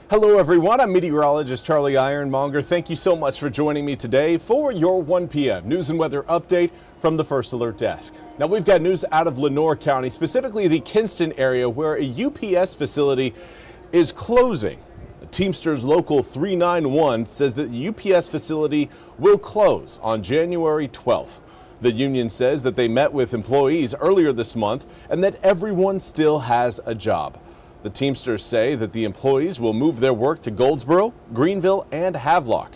Hello everyone, I'm Meteorologist Charlie Ironmonger. Thank you so much for joining me today for your 1 p.m. news and weather update from the First Alert Desk. Now we've got news out of Lenoir County, specifically the Kinston area, where a UPS facility is closing. The Teamsters Local 391 says that the UPS facility will close on January 12th. The union says that they met with employees earlier this month and that everyone still has a job. The Teamsters say that the employees will move their work to Goldsboro, Greenville, and Havelock.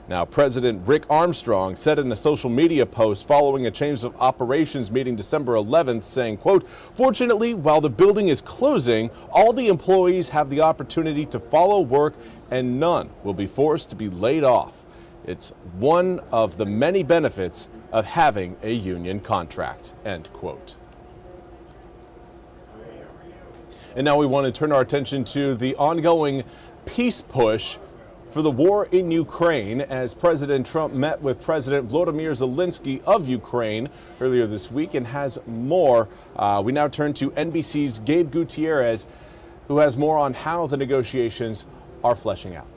Now, President Rick Armstrong said in a social media post following a change of operations meeting December 11th, saying, quote, "Fortunately, while the building is closing, all the employees have the opportunity to follow work and none will be forced to be laid off. It's one of the many benefits of having a union contract," end quote. And now we want to turn our attention to the ongoing peace push for the war in Ukraine, as President Trump met with President Volodymyr Zelensky of Ukraine earlier this week and has more. We now turn to NBC's Gabe Gutierrez, who has more on how the negotiations are fleshing out.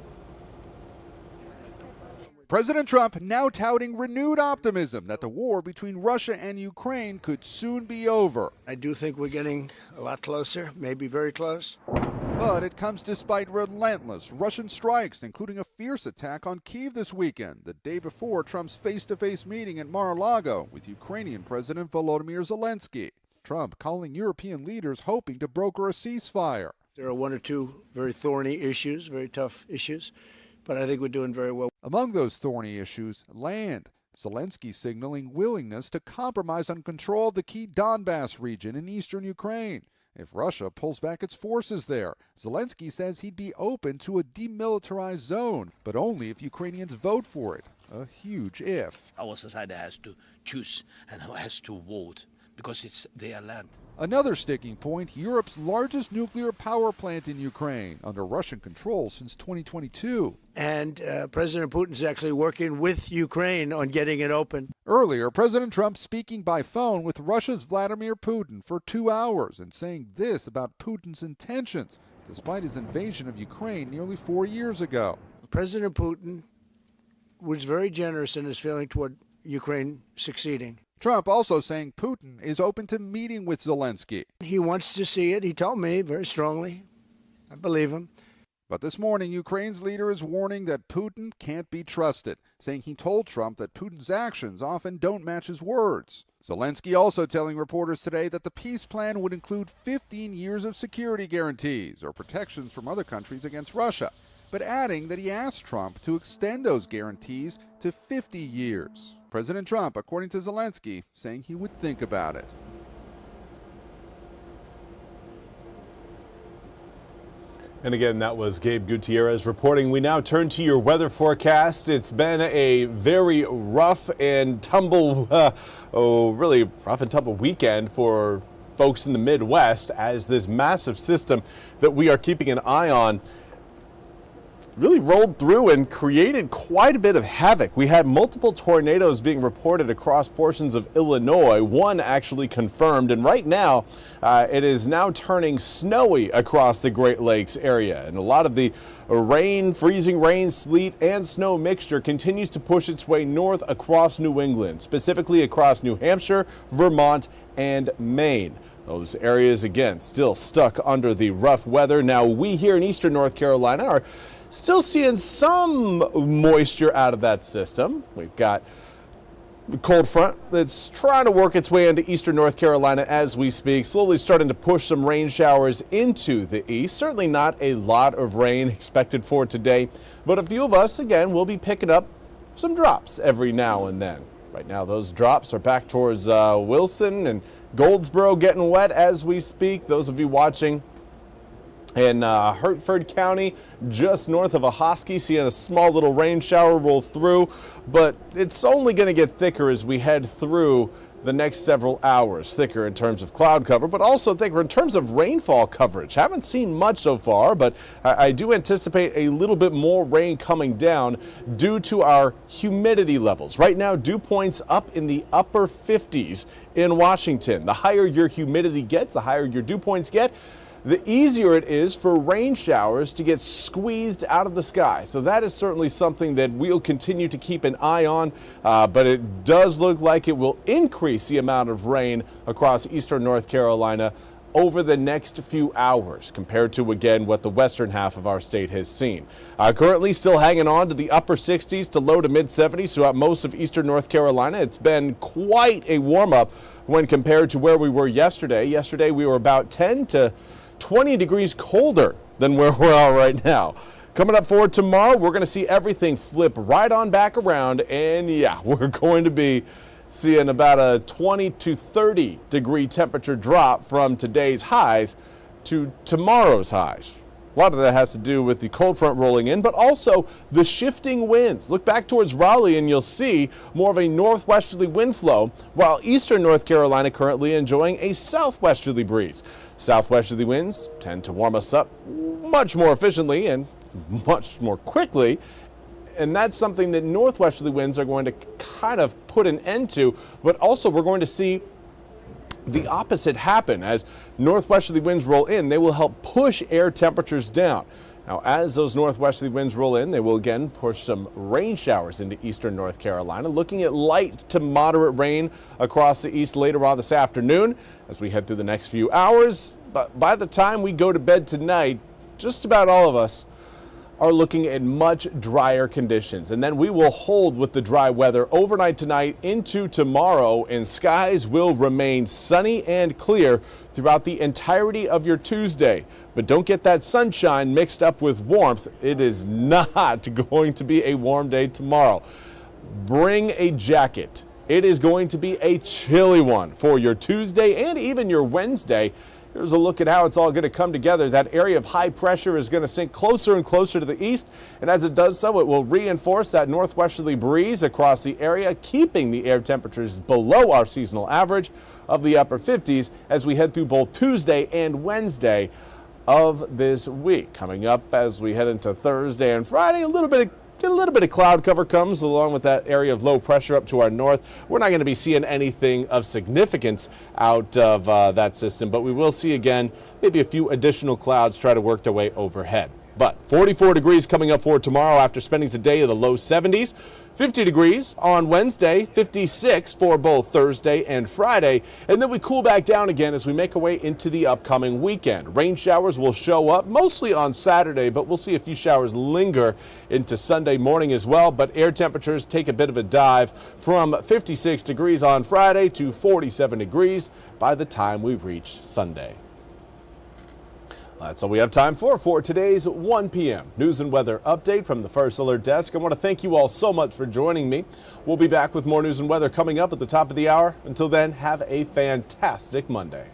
President Trump now touting renewed optimism that the war between Russia and Ukraine could soon be over. I do think we're getting a lot closer, maybe very close. But it comes despite relentless Russian strikes, including a fierce attack on Kyiv this weekend, the day before Trump's face-to-face meeting at Mar-a-Lago with Ukrainian President Volodymyr Zelensky. Trump calling European leaders hoping to broker a ceasefire. There are one or two very thorny issues, very tough issues, but I think we're doing very well. Among those thorny issues, land. Zelensky signaling willingness to compromise on control of the key Donbass region in eastern Ukraine. If Russia pulls back its forces there, Zelensky says he'd be open to a demilitarized zone, but only if Ukrainians vote for it. A huge if. Our society has to choose and has to vote because it's their land. Another sticking point, Europe's largest nuclear power plant in Ukraine, under Russian control since 2022. And President Putin's actually working with Ukraine on getting it open. Earlier, President Trump speaking by phone with Russia's Vladimir Putin for 2 hours and saying this about Putin's intentions, despite his invasion of Ukraine nearly 4 years ago. President Putin was very generous in his feeling toward Ukraine succeeding. Trump also saying Putin is open to meeting with Zelensky. He wants to see it. He told me very strongly. I believe him. But this morning, Ukraine's leader is warning that Putin can't be trusted, saying he told Trump that Putin's actions often don't match his words. Zelensky also telling reporters today that the peace plan would include 15 years of security guarantees or protections from other countries against Russia, but adding that he asked Trump to extend those guarantees to 50 years. President Trump, according to Zelensky, saying he would think about it. And again, that was Gabe Gutierrez reporting. We now turn to your weather forecast. It's been a very rough and tumble, really rough and tumble weekend for folks in the Midwest, as this massive system that we are keeping an eye on really rolled through and created quite a bit of havoc. We had multiple tornadoes being reported across portions of Illinois, one actually confirmed, and right now it is now turning snowy across the Great Lakes area, and a lot of the rain, freezing rain, sleet, and snow mixture continues to push its way north across New England, specifically across New Hampshire, Vermont, and Maine. Those areas, again, still stuck under the rough weather. Now, we here in eastern North Carolina are still seeing some moisture out of that system. We've got the cold front that's trying to work its way into eastern North Carolina as we speak, slowly starting to push some rain showers into the east. Certainly not a lot of rain expected for today, but a few of us, again, will be picking up some drops every now and then. Right now, those drops are back towards Wilson and Goldsboro getting wet as we speak. Those of you watching in Hertford County, just north of Ahoskie, seeing a small little rain shower roll through, but it's only going to get thicker as we head through the next several hours. Thicker in terms of cloud cover, but also thicker in terms of rainfall coverage. Haven't seen much so far, but I do anticipate a little bit more rain coming down due to our humidity levels. Right now, dew points up in the upper 50s in Washington. The higher your humidity gets, the higher your dew points get, the easier it is for rain showers to get squeezed out of the sky. So that is certainly something that we'll continue to keep an eye on, but it does look like it will increase the amount of rain across eastern North Carolina over the next few hours compared to, again, what the western half of our state has seen. Currently still hanging on to the upper 60s to low to mid 70s throughout most of eastern North Carolina. It's been quite a warm up when compared to where we were yesterday. Yesterday we were about 10 to 20 degrees colder than where we're at right now. Coming up for tomorrow, we're going to see everything flip right on back around, and yeah, we're going to be seeing about a 20 to 30 degree temperature drop from today's highs to tomorrow's highs. A lot of that has to do with the cold front rolling in, but also the shifting winds. Look back towards Raleigh and you'll see more of a northwesterly wind flow, while eastern North Carolina currently enjoying a southwesterly breeze. Southwesterly winds tend to warm us up much more efficiently and much more quickly, and that's something that northwesterly winds are going to kind of put an end to, but also we're going to see the opposite happen. As northwesterly winds roll in, they will help push air temperatures down. Now, as those northwesterly winds roll in, they will again push some rain showers into eastern North Carolina, looking at light to moderate rain across the east later on this afternoon as we head through the next few hours. But by the time we go to bed tonight, just about all of us are looking at much drier conditions, and then we will hold with the dry weather overnight tonight into tomorrow, and skies will remain sunny and clear throughout the entirety of your Tuesday. But don't get that sunshine mixed up with warmth. It is not going to be a warm day tomorrow. Bring a jacket. It is going to be a chilly one for your Tuesday and even your Wednesday. Here's a look at how it's all going to come together. That area of high pressure is going to sink closer and closer to the east, and as it does so, it will reinforce that northwesterly breeze across the area, keeping the air temperatures below our seasonal average of the upper 50s as we head through both Tuesday and Wednesday of this week. Coming up as we head into Thursday and Friday, a little bit of cloud cover comes along with that area of low pressure up to our north. We're not going to be seeing anything of significance out of that system, but we will see again maybe a few additional clouds try to work their way overhead. But 44 degrees coming up for tomorrow after spending today in the low 70s. 50 degrees on Wednesday, 56 for both Thursday and Friday, and then we cool back down again as we make our way into the upcoming weekend. Rain showers will show up mostly on Saturday, but we'll see a few showers linger into Sunday morning as well, but air temperatures take a bit of a dive from 56 degrees on Friday to 47 degrees by the time we reach Sunday. That's all we have time for today's 1 p.m. news and weather update from the First Alert Desk. I want to thank you all so much for joining me. We'll be back with more news and weather coming up at the top of the hour. Until then, have a fantastic Monday.